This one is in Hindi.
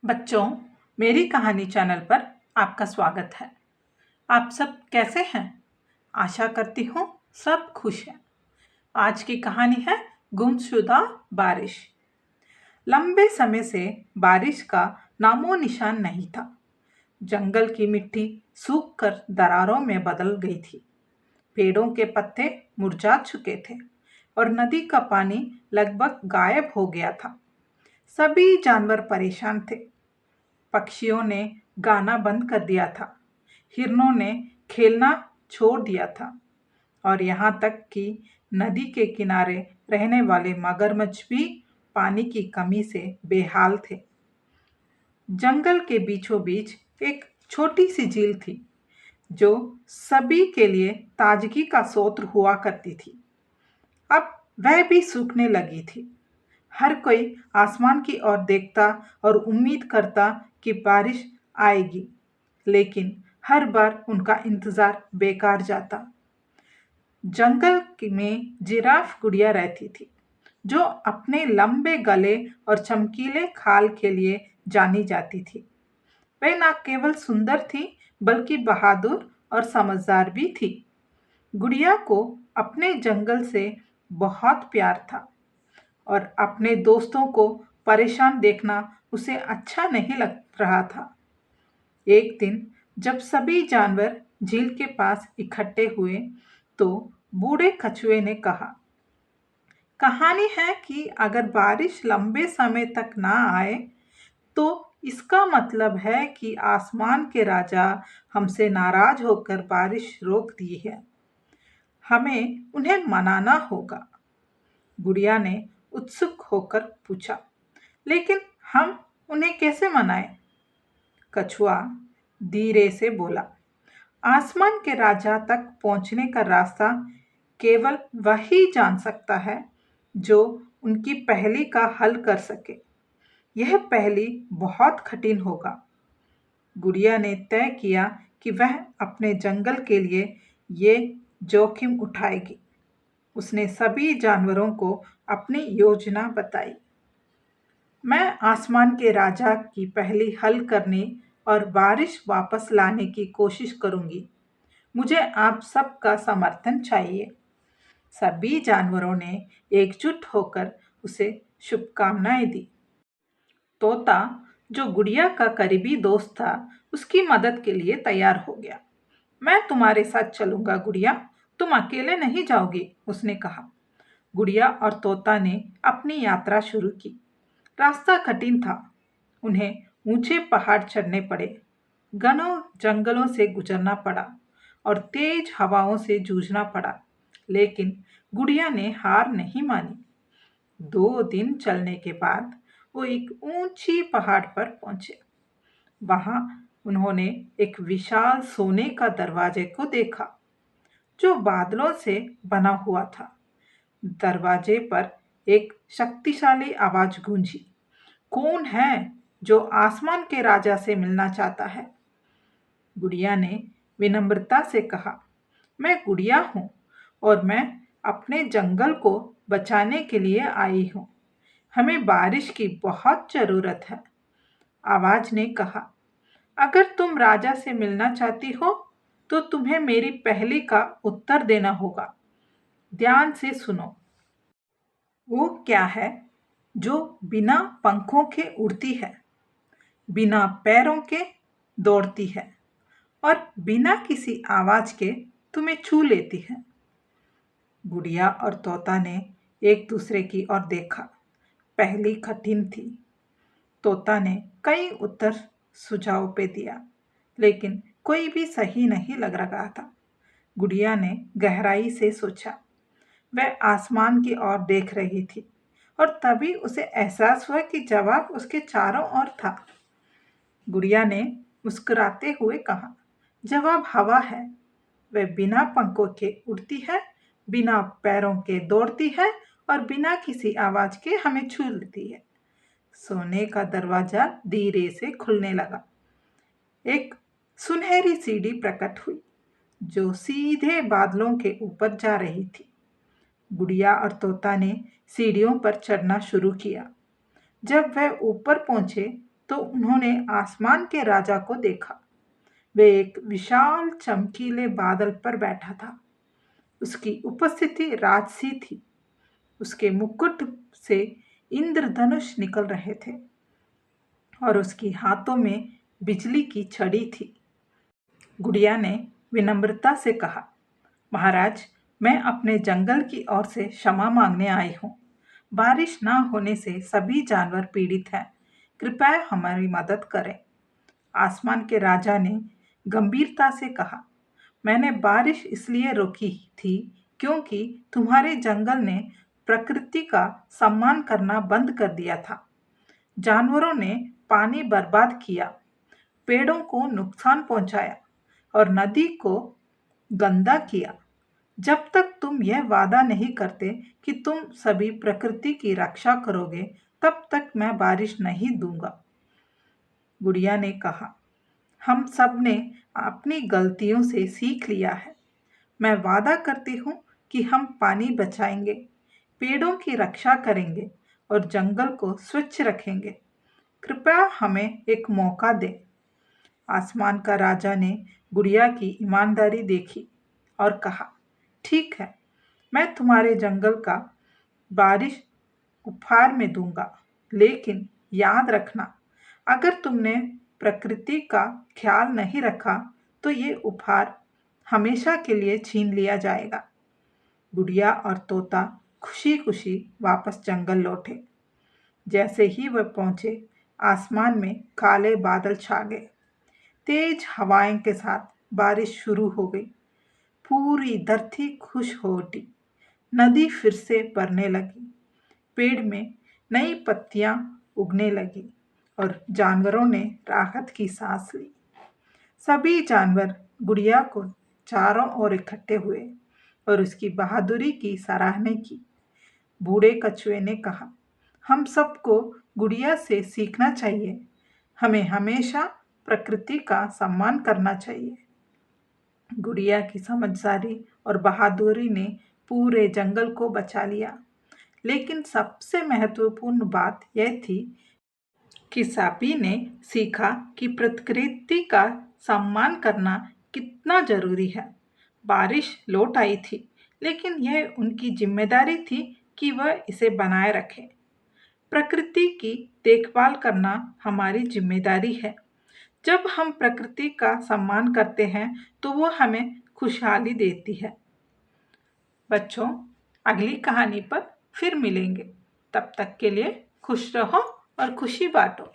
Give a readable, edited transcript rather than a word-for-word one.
बच्चों, मेरी कहानी चैनल पर आपका स्वागत है। आप सब कैसे हैं? आशा करती हूँ सब खुश हैं। आज की कहानी है गुमशुदा बारिश। लंबे समय से बारिश का नामो निशान नहीं था। जंगल की मिट्टी सूखकर दरारों में बदल गई थी। पेड़ों के पत्ते मुरझा चुके थे और नदी का पानी लगभग गायब हो गया था। सभी जानवर परेशान थे। पक्षियों ने गाना बंद कर दिया था, हिरणों ने खेलना छोड़ दिया था और यहाँ तक कि नदी के किनारे रहने वाले मगरमच्छ भी पानी की कमी से बेहाल थे। जंगल के बीचों बीच एक छोटी सी झील थी जो सभी के लिए ताजगी का स्रोत हुआ करती थी। अब वह भी सूखने लगी थी। हर कोई आसमान की ओर देखता और उम्मीद करता कि बारिश आएगी, लेकिन हर बार उनका इंतजार बेकार जाता। जंगल में जिराफ गुड़िया रहती थी, जो अपने लंबे गले और चमकीले खाल के लिए जानी जाती थी। वह न केवल सुंदर थी, बल्कि बहादुर और समझदार भी थी। गुड़िया को अपने जंगल से बहुत प्यार था और अपने दोस्तों को परेशान देखना उसे अच्छा नहीं लग रहा था। एक दिन जब सभी जानवर झील के पास इकट्ठे हुए, तो बूढ़े कछुए ने कहा, कहानी है कि अगर बारिश लंबे समय तक ना आए, तो इसका मतलब है कि आसमान के राजा हमसे नाराज होकर बारिश रोक दी है। हमें उन्हें मनाना होगा। बुढ़िया ने उत्सुक होकर पूछा, लेकिन हम उन्हें कैसे मनाएं? कछुआ धीरे से बोला, आसमान के राजा तक पहुंचने का रास्ता केवल वही जान सकता है जो उनकी पहेली का हल कर सके। यह पहेली बहुत कठिन होगा। गुड़िया ने तय किया कि वह अपने जंगल के लिए ये जोखिम उठाएगी। उसने सभी जानवरों को अपनी योजना बताई। मैं आसमान के राजा की पहेली हल करने और बारिश वापस लाने की कोशिश करूंगी। मुझे आप सबका समर्थन चाहिए। सभी जानवरों ने एकजुट होकर उसे शुभकामनाएं दी। तोता, जो गुड़िया का करीबी दोस्त था, उसकी मदद के लिए तैयार हो गया। मैं तुम्हारे साथ चलूंगा गुड़िया, तुम अकेले नहीं जाओगी, उसने कहा। गुड़िया और तोता ने अपनी यात्रा शुरू की। रास्ता कठिन था। उन्हें ऊंचे पहाड़ चढ़ने पड़े, घनों जंगलों से गुजरना पड़ा और तेज हवाओं से जूझना पड़ा, लेकिन गुड़िया ने हार नहीं मानी। 2 दिन चलने के बाद वो एक ऊंची पहाड़ पर पहुंचे। वहां उन्होंने एक विशाल सोने का दरवाजे को देखा, जो बादलों से बना हुआ था। दरवाजे पर एक शक्तिशाली आवाज गूंजी, कौन है जो आसमान के राजा से मिलना चाहता है? गुड़िया ने विनम्रता से कहा, मैं गुड़िया हूँ और मैं अपने जंगल को बचाने के लिए आई हूँ। हमें बारिश की बहुत जरूरत है। आवाज ने कहा, अगर तुम राजा से मिलना चाहती हो, तो तुम्हें मेरी पहेली का उत्तर देना होगा। ध्यान से सुनो। वो क्या है जो बिना पंखों के उड़ती है, बिना पैरों के दौड़ती है और बिना किसी आवाज के तुम्हें छू लेती है? गुड़िया और तोता ने एक दूसरे की ओर देखा। पहली कठिन थी। तोता ने कई उत्तर सुझाव पे दिया, लेकिन कोई भी सही नहीं लग रहा था। गुड़िया ने गहराई से सोचा। वह आसमान की ओर देख रही थी और तभी उसे एहसास हुआ कि जवाब उसके चारों ओर था। गुड़िया ने मुस्कुराते हुए कहा, जवाब हवा है। वह बिना पंखों के उड़ती है, बिना पैरों के दौड़ती है और बिना किसी आवाज के हमें छू लेती है। सोने का दरवाजा धीरे से खुलने लगा। एक सुनहरी सीढ़ी प्रकट हुई, जो सीधे बादलों के ऊपर जा रही थी। गुड़िया और तोता ने सीढ़ियों पर चढ़ना शुरू किया। जब वह ऊपर पहुंचे, तो उन्होंने आसमान के राजा को देखा। वे एक विशाल चमकीले बादल पर बैठा था। उसकी उपस्थिति राजसी थी। उसके मुकुट से इंद्रधनुष निकल रहे थे और उसके हाथों में बिजली की छड़ी थी। गुड़िया ने विनम्रता से कहा, महाराज, मैं अपने जंगल की ओर से क्षमा मांगने आई हूँ। बारिश ना होने से सभी जानवर पीड़ित हैं। कृपया हमारी मदद करें। आसमान के राजा ने गंभीरता से कहा, मैंने बारिश इसलिए रोकी थी क्योंकि तुम्हारे जंगल ने प्रकृति का सम्मान करना बंद कर दिया था। जानवरों ने पानी बर्बाद किया, पेड़ों को नुकसान पहुंचाया और नदी को गंदा किया। जब तक तुम यह वादा नहीं करते कि तुम सभी प्रकृति की रक्षा करोगे, तब तक मैं बारिश नहीं दूंगा। गुड़िया ने कहा, हम सब ने अपनी गलतियों से सीख लिया है। मैं वादा करती हूँ कि हम पानी बचाएंगे, पेड़ों की रक्षा करेंगे और जंगल को स्वच्छ रखेंगे। कृपया हमें एक मौका दें। आसमान का राजा ने गुड़िया की ईमानदारी देखी और कहा, ठीक है, मैं तुम्हारे जंगल का बारिश उपहार में दूंगा, लेकिन याद रखना, अगर तुमने प्रकृति का ख्याल नहीं रखा तो ये उपहार हमेशा के लिए छीन लिया जाएगा। गुड़िया और तोता खुशी खुशी वापस जंगल लौटे। जैसे ही वह पहुंचे, आसमान में काले बादल छा गए। तेज हवाएं के साथ बारिश शुरू हो गई। पूरी धरती खुश हो उठी। नदी फिर से भरने लगी। पेड़ में नई पत्तियां उगने लगी और जानवरों ने राहत की सांस ली। सभी जानवर गुड़िया को चारों ओर इकट्ठे हुए और उसकी बहादुरी की सराहना की। बूढ़े कछुए ने कहा, हम सबको गुड़िया से सीखना चाहिए। हमें हमेशा प्रकृति का सम्मान करना चाहिए। गुड़िया की समझदारी और बहादुरी ने पूरे जंगल को बचा लिया। लेकिन सबसे महत्वपूर्ण बात यह थी कि सापी ने सीखा कि प्रकृति का सम्मान करना कितना जरूरी है। बारिश लौट आई थी, लेकिन यह उनकी जिम्मेदारी थी कि वह इसे बनाए रखें। प्रकृति की देखभाल करना हमारी जिम्मेदारी है। जब हम प्रकृति का सम्मान करते हैं तो वो हमें खुशहाली देती है। बच्चों, अगली कहानी पर फिर मिलेंगे। तब तक के लिए खुश रहो और खुशी बांटो।